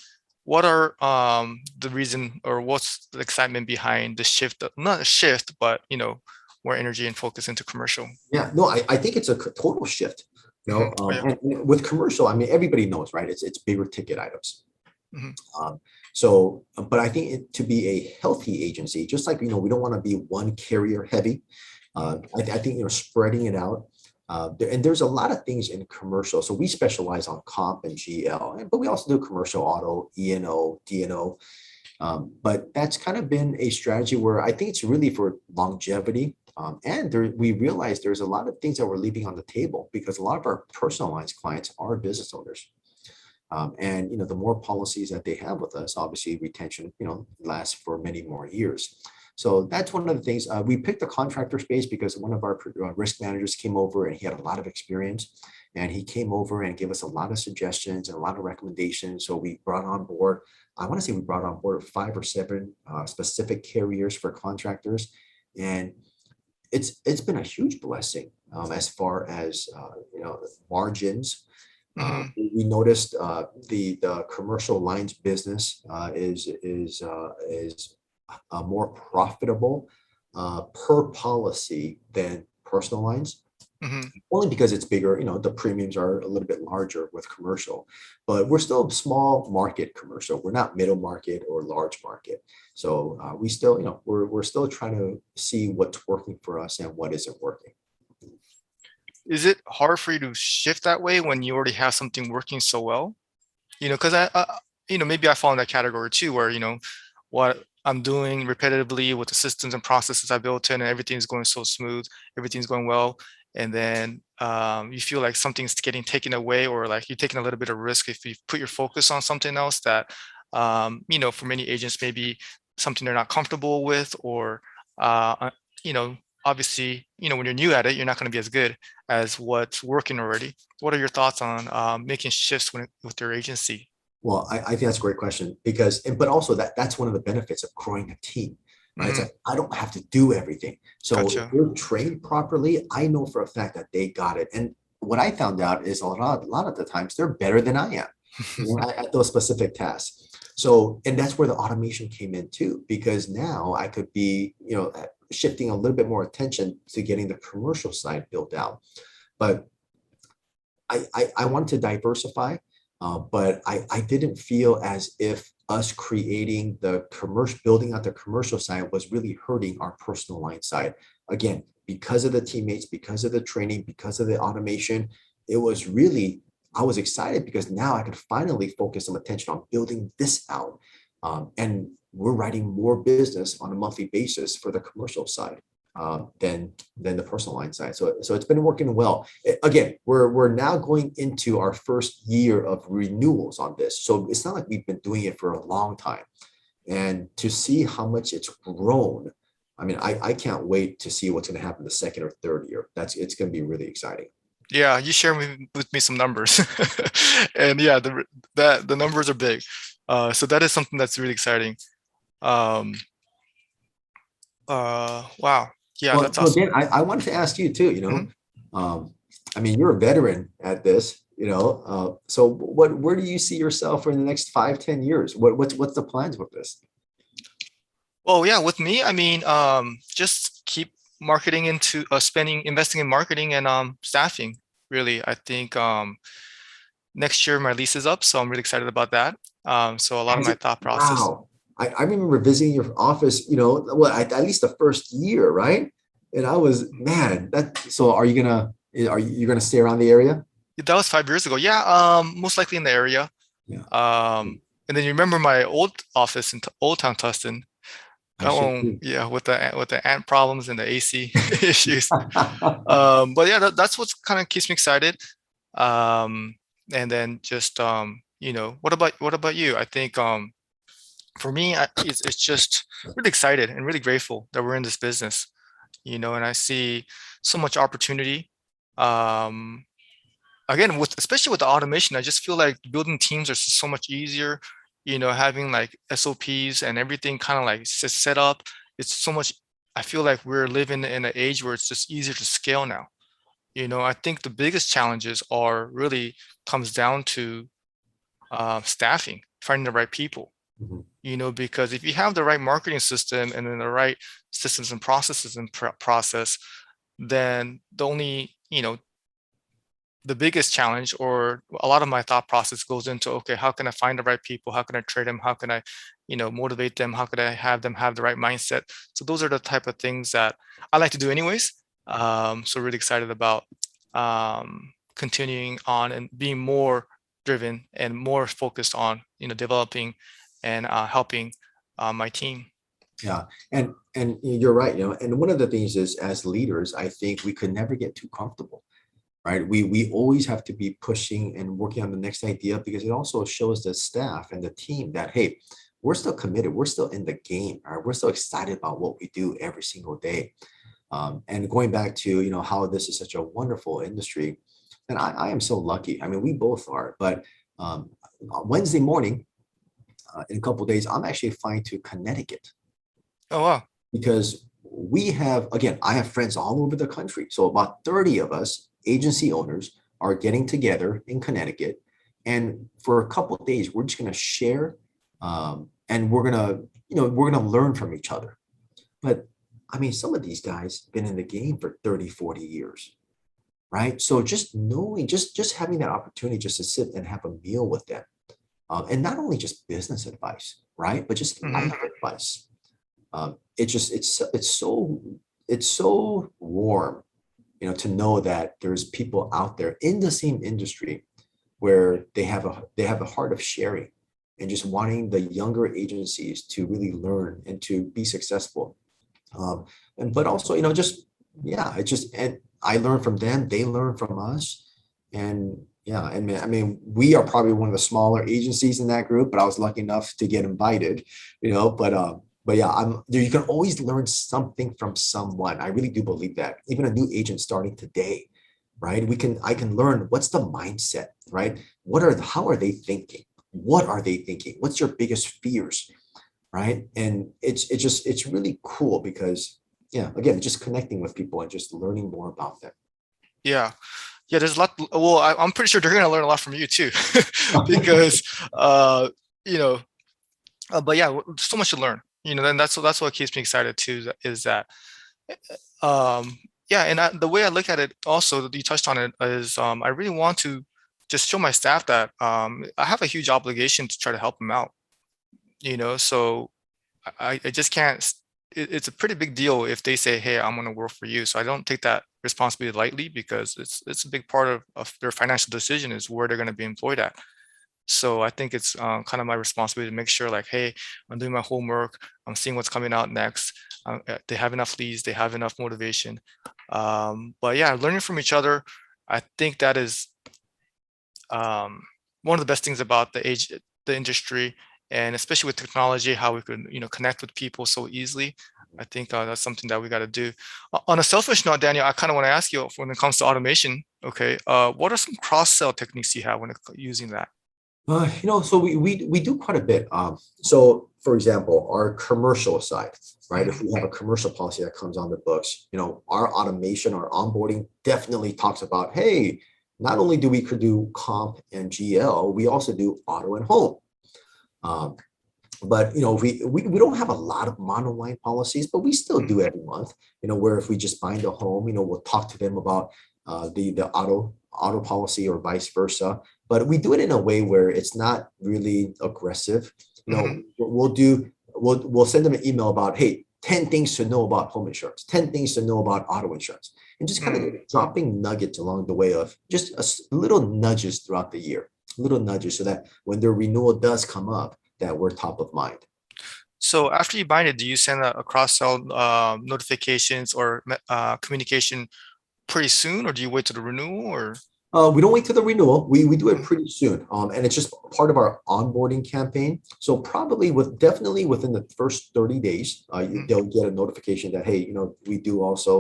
What are the reason, or what's the excitement behind the shift? Not a shift, but more energy and focus into commercial. Yeah, no, I think it's a total shift. Oh yeah. And with commercial, I mean, everybody knows, right? It's bigger ticket items. Hmm. Um, but I think to be a healthy agency, just like, we don't want to be one carrier heavy. I think, spreading it out. And there's a lot of things in commercial. So we specialize on comp and GL, but we also do commercial auto, E&O, D&O. But that's kind of been a strategy where I think it's really for longevity. And we realize there's a lot of things that we're leaving on the table because a lot of our personal lines clients are business owners. And the more policies that they have with us, obviously retention, lasts for many more years. So that's one of the things. We picked the contractor space because one of our risk managers came over and he had a lot of experience. And he came over and gave us a lot of suggestions and a lot of recommendations. So we brought on board, I want to say we brought on board 5 or 7 specific carriers for contractors. And it's been a huge blessing as far as margins. Hmm. We noticed the commercial lines business is more profitable per policy than personal lines, Hmm. only because it's bigger. The premiums are a little bit larger with commercial, but we're still small market commercial. We're not middle market or large market. So we still, we're still trying to see what's working for us and what isn't working. Is it hard for you to shift that way when you already have something working so well? Because maybe I fall in that category too, where what I'm doing repetitively with the systems and processes I built in, and everything's going so smooth, everything's going well, and then you feel like something's getting taken away, or like you're taking a little bit of risk if you put your focus on something else that for many agents maybe something they're not comfortable with, or you know obviously when you're new at it, you're not going to be as good as what's working already. What are your thoughts on making shifts with your agency? Well, I think that's a great question because, but also that's one of the benefits of growing a team, right? It's Hmm. like, I don't have to do everything. So if Gotcha. we're trained properly, I know for a fact that they got it. And what I found out is a lot of the times they're better than I am, at those specific tasks. So, and that's where the automation came in too, because now I could be, shifting a little bit more attention to getting the commercial side built out. But I wanted to diversify, but I didn't feel as if us creating the commercial, building out the commercial side was really hurting our personal line side. Again, because of the teammates, because of the training, because of the automation, it was really, I was excited because now I could finally focus some attention on building this out. And we're writing more business on a monthly basis for the commercial side than the personal line side. So it's been working well. Again, we're now going into our first year of renewals on this. So it's not like we've been doing it for a long time. And to see how much it's grown, I mean, I can't wait to see what's going to happen the second or third year. It's going to be really exciting. Yeah, you share with me some numbers, and yeah, the numbers are big. So that is something that's really exciting. Um, wow, yeah, Well, that's so awesome. again, I wanted to ask you too, Mhm. I mean, you're a veteran at this, so where do you see yourself in the next 5, 10 years? What's the plans with this? Well, yeah, with me, I mean, just keep marketing into investing in marketing and staffing. Really, I think next year my lease is up, so I'm really excited about that. So a lot of Has my it? thought process. Wow. I remember visiting your office, well, at least the first year, right? And I was, man, so are you gonna stay around the area? That was 5 years ago. Yeah, most likely in the area. Yeah, And then you remember my old office in Old Town Tustin. I That should one, too. yeah, with the ant problems and the AC issues. But yeah, that's what's kind of keeps me excited. Um, and then just what about you? I think for me, it's just really excited and really grateful that we're in this business, and I see so much opportunity. Um, Again, especially with the automation, I just feel like building teams are so much easier. Having like SOPs and everything kind of like set up. It's so much. I feel like we're living in an age where it's just easier to scale now. I think the biggest challenges are really comes down to staffing, finding the right people. Mhm. Because if you have the right marketing system and then the right systems and processes and process, then the biggest challenge, or a lot of my thought process goes into, okay, how can I find the right people? How can I trade them? How can I, motivate them? How could I have them have the right mindset? So those are the type of things that I like to do anyways. So really excited about continuing on and being more driven and more focused on, developing and helping my team. Yeah, and you're right, and one of the things is as leaders, I think we could never get too comfortable, right? We always have to be pushing and working on the next idea because it also shows the staff and the team that, hey, we're still committed, we're still in the game, right? We're still excited about what we do every single day. And going back to how this is such a wonderful industry, and I am so lucky. I mean, we both are, but Wednesday morning, in a couple of days, I'm actually flying to Connecticut Oh wow. because we have, again, I have friends all over the country. So about 30 of us agency owners are getting together in Connecticut. And for a couple of days, we're just going to share, and we're going to learn from each other. But I mean, some of these guys been in the game for 30, 40 years, right? So just knowing, just having that opportunity just to sit and have a meal with them, and not only just business advice, right? But just Hmm. life advice. It's so warm, to know that there's people out there in the same industry where they have a heart of sharing and just wanting the younger agencies to really learn and to be successful. And but also, just yeah, and I learn from them, they learn from us, and yeah, and I mean, we are probably one of the smaller agencies in that group, but I was lucky enough to get invited, but yeah, you can always learn something from someone. I really do believe that. Even a new agent starting today, right? I can learn what's the mindset, right? How are they thinking? What are they thinking? What's your biggest fears? Right. And it's really cool because, yeah, again, just connecting with people and just learning more about them. Yeah. Yeah, there's a lot. Well, I'm pretty sure they're going to learn a lot from you too, because uh, you know. But yeah, so much to learn. Then that's what keeps me excited too. Is that um, yeah, and the way I look at it, also that you touched on it, is I really want to just show my staff that I have a huge obligation to try to help them out. So I just can't. It's a pretty big deal if they say, "Hey, I'm going to work for you." So I don't take that responsibility lightly, because it's a big part of their financial decision is where they're going to be employed at. So I think it's kind of my responsibility to make sure, like, hey, I'm doing my homework. I'm seeing what's coming out next. They have enough leads. They have enough motivation. But yeah, learning from each other, I think that is um, one of the best things about the industry, and especially with technology, how we could connect with people so easily. I think that's something that we got to do. On a selfish note, Daniel, I kind of want to ask you, when it comes to automation. Okay, what are some cross sell techniques you have when using that? So we do quite a bit. So for example, our commercial side, right? If Mhm. we have a commercial policy that comes on the books, our automation, our onboarding definitely talks about, hey, not only do we could do comp and GL, we also do auto and home. Um, but we don't have a lot of monoline policies, but we still do every month. Where if we just bind a home, we'll talk to them about the auto policy or vice versa. But we do it in a way where it's not really aggressive. Mhm. We'll send them an email about, hey, 10 things to know about home insurance, 10 things to know about auto insurance, and just kind of Mm. dropping nuggets along the way of just little nudges throughout the year, little nudges, so that when their renewal does come up, that we're top of mind. So after you bind it, do you send a cross-sell notifications or communication pretty soon, or do you wait to the renewal? Or We don't wait till the renewal. We do it Mhm. pretty soon, and it's just part of our onboarding campaign. So probably definitely within the first 30 days, Mhm. they'll get a notification that, hey, we do also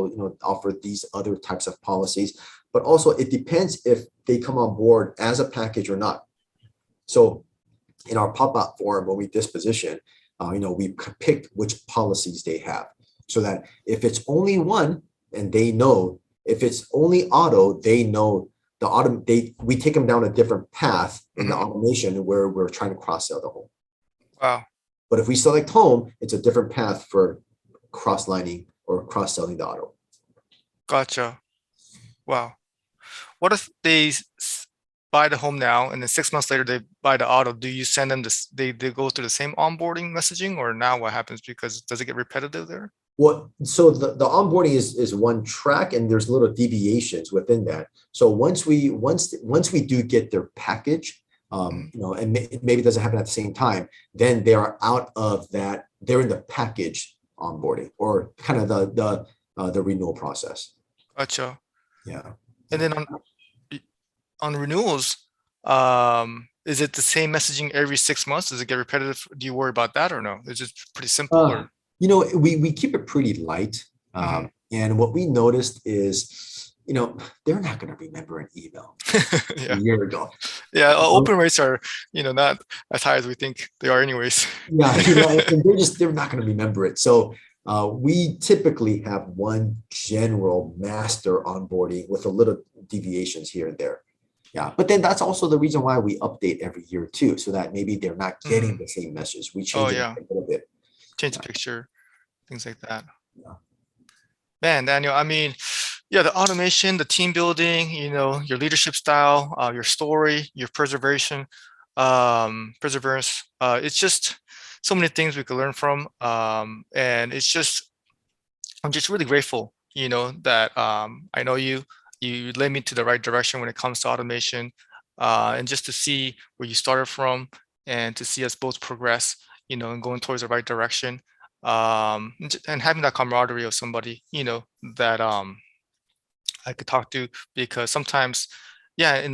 offer these other types of policies. But also it depends if they come on board as a package or not. So in our pop-up form, when we disposition, we picked which policies they have, so that if it's only one, and they know, if it's only auto, they know the auto, we take them down a different path in the Mhm. automation where we're trying to cross-sell the home. Wow, But if we select home, it's a different path for cross-lining or cross-selling the auto. gotcha. Wow. What if they buy the home now, and then 6 months later they buy the auto? Do you send them this? They go through the same onboarding messaging, or now what happens? Because does it get repetitive there? Well, so the onboarding is one track, and there's little deviations within that. So once we do get their package, Mhm. and maybe it doesn't happen at the same time, then they are out of that. They're in the package onboarding, or kind of the renewal process. Gotcha. Yeah, And yeah. then on renewals, is it the same messaging every 6 months? Does it get repetitive? Do you worry about that, or no? Is it pretty simple, Uh, or? we keep it pretty light. Mhm. And what we noticed is, they're not going to remember an email a Yeah. year ago. Yeah. Open rates are, not as high as we think they are anyways. Yeah, and they're not going to remember it. So we typically have one general master onboarding with a little deviations here and there. Yeah, but then that's also the reason why we update every year too, so that maybe they're not getting Mhm. the same message. We Oh change it yeah. a little bit. Change the Yeah, picture, things like that. yeah. Man, Daniel, I mean, yeah, the automation, the team building, your leadership style, your story, your perseverance. It's just so many things we could learn from. And I'm just really grateful, that I know you led me to the right direction when it comes to automation, and just to see where you started from, and to see us both progress, and going towards the right direction, and having that camaraderie of somebody, that I could talk to, because sometimes, yeah,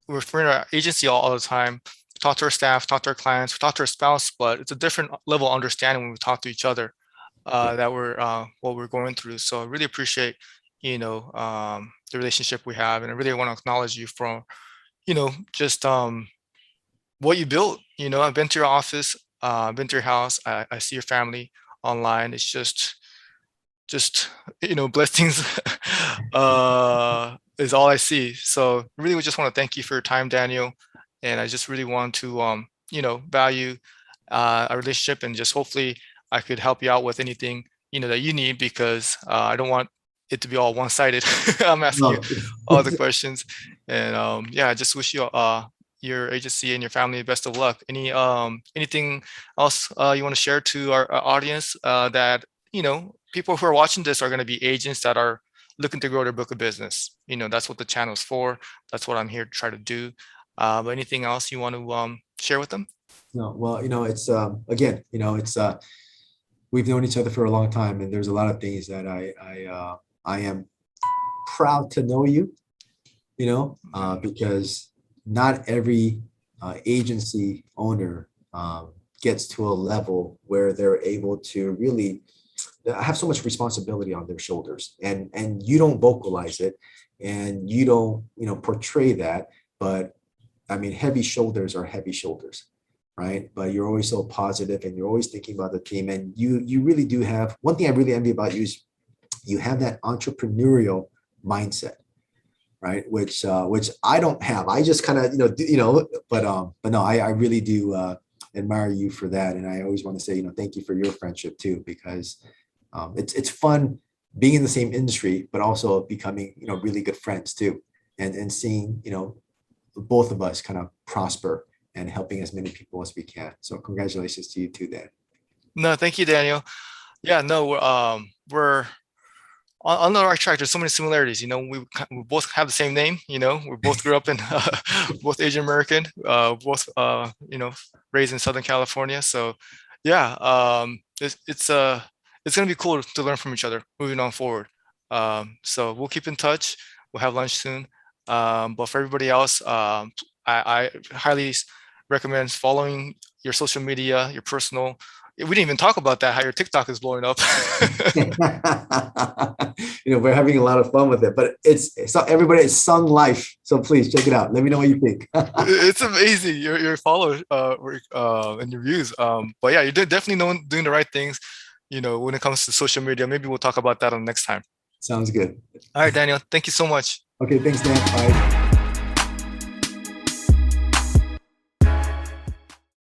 we're in our agency all the time. We talk to our staff, talk to our clients, we talk to our spouse, but it's a different level of understanding when we talk to each other, Yeah. that we're what we're going through. So I really appreciate, the relationship we have, and I really want to acknowledge you for, just what you built. I've been to your office, I've been to your house. I see your family online. It's just blessings. is all I see. So really, we just want to thank you for your time, Daniel. And I just really want to, value our relationship, and just hopefully I could help you out with anything, that you need, because I don't want it to be all one-sided. I'm asking you No. all the questions. And yeah, I just wish you, your agency and your family best of luck. Anything else you want to share to our audience, that, people who are watching this are going to be agents that are looking to grow their book of business? That's what the channel is for. That's what I'm here to try to do. But anything else you want to share with them? No, well, it's again, it's we've known each other for a long time, and there's a lot of things that I am proud to know you, because not every agency owner gets to a level where they're able to really have so much responsibility on their shoulders, and you don't vocalize it, and you don't portray that, but I mean, heavy shoulders are heavy shoulders, right? But you're always so positive, and you're always thinking about the team, and you really do have one thing I really envy about you is you have that entrepreneurial mindset, right? Which I don't have. I just kind of but no, I really do admire you for that, and I always want to say thank you for your friendship too, because it's fun being in the same industry, but also becoming really good friends too, and seeing both of us kind of prosper and helping as many people as we can. So congratulations to you too, Dan. No, thank you, Daniel. Yeah, no, we're on the right track. There's so many similarities. We both have the same name. We both grew up in both Asian American, both raised in Southern California. So yeah, it's gonna be cool to learn from each other moving on forward. So we'll keep in touch. We'll have lunch soon. But for everybody else, I highly recommend following your social media, your personal. We didn't even talk about that, how your TikTok is blowing up. We're having a lot of fun with it, but it's everybody, it's Seong Life. So please check it out. Let me know what you think. It's amazing, your followers and your views. But yeah, you're definitely doing the right things, when it comes to social media. Maybe we'll talk about that on the next time. Sounds good. All right, Daniel, thank you so much. Okay, thanks, Dan. Bye.